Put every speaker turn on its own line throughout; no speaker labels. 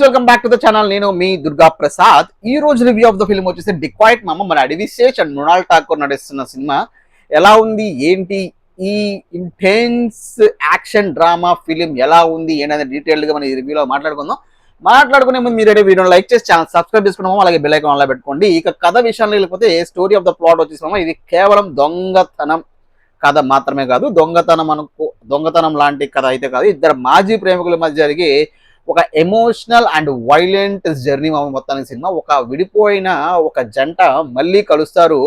Welcome back to the channel. నేను మీ దుర్గా ప్రసాద్. ఈ రోజు రివ్యూ ఆఫ్ ద ఫిల్మ్ వచ్చేసి డిక్వైట్ మామ, మన అడివిశేష్ అండ్ మృణాల్ ఠాకూర్ నటిస్తున్న సినిమా. ఎలా ఉంది ఏంటి ఈ ఇంటెన్స్ యాక్షన్ డ్రామా ఫిలిం ఎలా ఉంది అనేది డీటెయిల్డ్ గా మనం ఈ రివ్యూలో మాట్లాడుకుందాం. మాట్లాడుకునే ముందు మీరు వీడియో లైక్ చేసి ఛానల్ సబ్స్క్రైబ్ చేసుకున్నాము, అలాగే బెల్ ఐకాన్ ఆన్లో పెట్టుకోండి. ఇక కథ విషయానికి వెళ్ళిపోతే స్టోరీ ఆఫ్ ద ప్లాట్ వచ్చేసి ఇది కేవలం దొంగతనం కథ మాత్రమే కాదు. దొంగతనం లాంటి కథ అయితే కాదు. ఇద్దరు మాజీ ప్రేమికుల మధ్య జరిగే ఒక ఎమోషనల్ అండ్ వైలెంట్ జర్నీ మొత్తానికి సినిమా. ఒక విడిపోయిన ఒక జంట మళ్ళీ కలుస్తారు.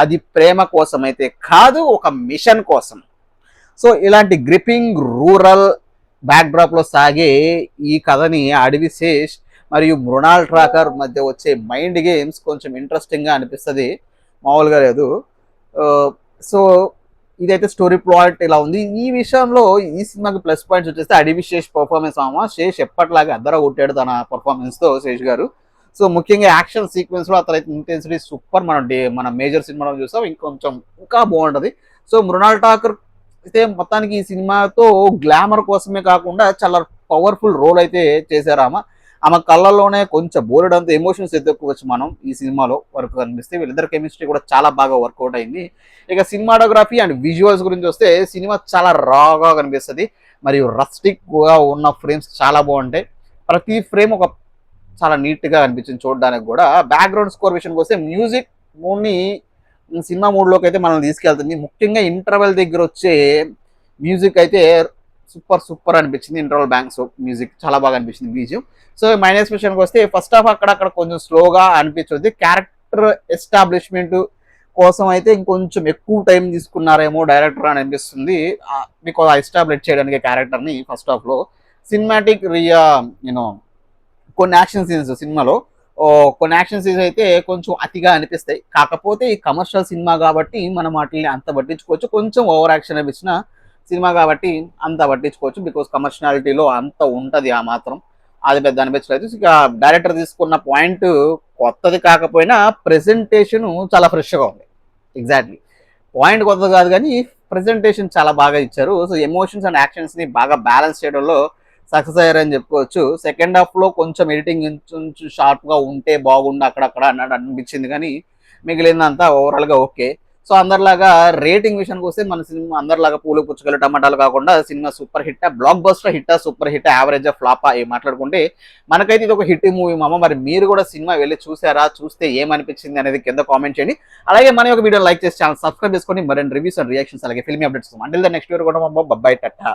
అది ప్రేమ కోసం అయితే కాదు, ఒక మిషన్ కోసం. సో ఇలాంటి గ్రిప్పింగ్ రూరల్ బ్యాక్డ్రాప్ లో సాగే ఈ కథని అడివిశేష్ మరియు మృణాల్ ఠాకూర్ మధ్య వచ్చే మైండ్ గేమ్స్ కొంచెం ఇంట్రెస్టింగ్ గా అనిపిస్తుంది, మామూలుగా లేదు. సో ఇదైతే స్టోరీ ప్లాట్ ఇలా ఉంది. ఈ విషయంలో ఈ సినిమాకి ప్లస్ పాయింట్స్ వచ్చేస్తే అడివిశేష్ పర్ఫార్మెన్స్. శేష్ ఎప్పటిలాగా అద్దర కొట్టాడు తన పర్ఫార్మెన్స్ తో శేష్ గారు. సో ముఖ్యంగా యాక్షన్ సీక్వెన్స్ లో అతనైతే ఇంటెన్సిటీ సూపర్. మన మేజర్ సినిమాలో చూస్తాం, ఇంకొంచెం ఇంకా బాగుంటది. సో మృణాల్ ఠాకూర్ అయితే మొత్తానికి ఈ సినిమాతో గ్లామర్ కోసమే కాకుండా చాలా పవర్ఫుల్ రోల్ అయితే చేశారు. ఆమె కళ్ళల్లోనే కొంచెం బోలెడంత ఎమోషన్స్ ఎత్తుకోవచ్చు మనం ఈ సినిమాలో వరకు కనిపిస్తే. వీళ్ళిద్దరు కెమిస్ట్రీ కూడా చాలా బాగా వర్కౌట్ అయింది. ఇక సినిమాటోగ్రఫీ అండ్ విజువల్స్ గురించి వస్తే సినిమా చాలా రాగా కనిపిస్తుంది, మరియు రస్టిక్ గా ఉన్న ఫ్రేమ్స్ చాలా బాగుంటాయి. ప్రతి ఫ్రేమ్ ఒక చాలా నీట్ గా అనిపించింది చూడడానికి కూడా. బ్యాక్గ్రౌండ్ స్కోర్ విషయానికి వస్తే మ్యూజిక్ మూడ్ని సినిమా మూడ్లోకి అయితే మనం తీసుకెళ్తుంది. ముఖ్యంగా ఇంటర్వెల్ దగ్గర వచ్చే మ్యూజిక్ అయితే సూపర్ అనిపించింది. ఇంటర్వల్ బ్యాంక్స్ మ్యూజిక్ చాలా బాగా అనిపించింది బీజియం. సో మైనస్ విషయానికి వస్తే ఫస్ట్ హాఫ్ అక్కడక్కడ కొంచెం స్లోగా అనిపించింది. క్యారెక్టర్ ఎస్టాబ్లిష్మెంట్ కోసం అయితే ఇంకొంచెం ఎక్కువ టైం తీసుకున్నారేమో డైరెక్టర్ అని అనిపిస్తుంది, బికాజ్ ఎస్టాబ్లిష్ చేయడానికి క్యారెక్టర్ని ఫస్ట్ హాఫ్ లో. సినిమాటిక్ కొన్ని యాక్షన్ సీన్స్ సినిమాలో కొన్ని యాక్షన్ సీన్స్ అయితే కొంచెం అతిగా అనిపిస్తాయి. కాకపోతే ఈ కమర్షియల్ సినిమా కాబట్టి మనం వాటిని అంత పట్టించుకోవచ్చు. కొంచెం ఓవర్ యాక్షన్ అనిపించిన సినిమా కాబట్టి అంత పట్టించుకోవచ్చు, బికాస్ కమర్షియాలిటీలో అంత ఉంటుంది. ఆ మాత్రం అది పెద్ద అనిపించలేదు. ఇక డైరెక్టర్ తీసుకున్న పాయింట్ కొత్తది కాకపోయినా ప్రెజెంటేషన్ చాలా ఫ్రెష్గా ఉంది. ఎగ్జాక్ట్లీ పాయింట్ కొత్తది కాదు కానీ ప్రెజెంటేషన్ చాలా బాగా ఇచ్చారు. సో ఎమోషన్స్ అండ్ యాక్షన్స్ని బాగా బ్యాలెన్స్ చేయడంలో సక్సెస్ అయ్యారని చెప్పుకోవచ్చు. సెకండ్ హాఫ్లో కొంచెం ఎడిటింగ్ కొంచెం షార్ప్గా ఉంటే బాగుండు అక్కడక్కడ అన్నట్టు అనిపించింది, కానీ మిగిలిందంతా ఓవరాల్గా ఓకే. సో అందరిలాగా రేటింగ్ విషయానికి వస్తే మన సినిమా అందరిలాగా పూలు పుచ్చుకలు టమాటాలు కాకుండా cinema super hit, blockbuster hit, super hit, average, ఫ్లాపా ఏ మాట్లాడుకుంటే మనకైతే ఇది ఒక హిట్ మూవీ మామ. మరి మీరు కూడా సినిమా వెళ్ళి చూసారా? చూస్తే ఏమనిపించింది అనేది కింద కామెంట్ చేయండి. అలాగే మన యొక్క వీడియో లైక్ చేసి ఛానల్ సబ్స్క్రైబ్ చేసుకొని మరిన్ని రివ్యూస్ అండ్ రియాక్షన్స్ అలాగే filmy updates. Until the next video కూడా బబ్బాయి టట్టా.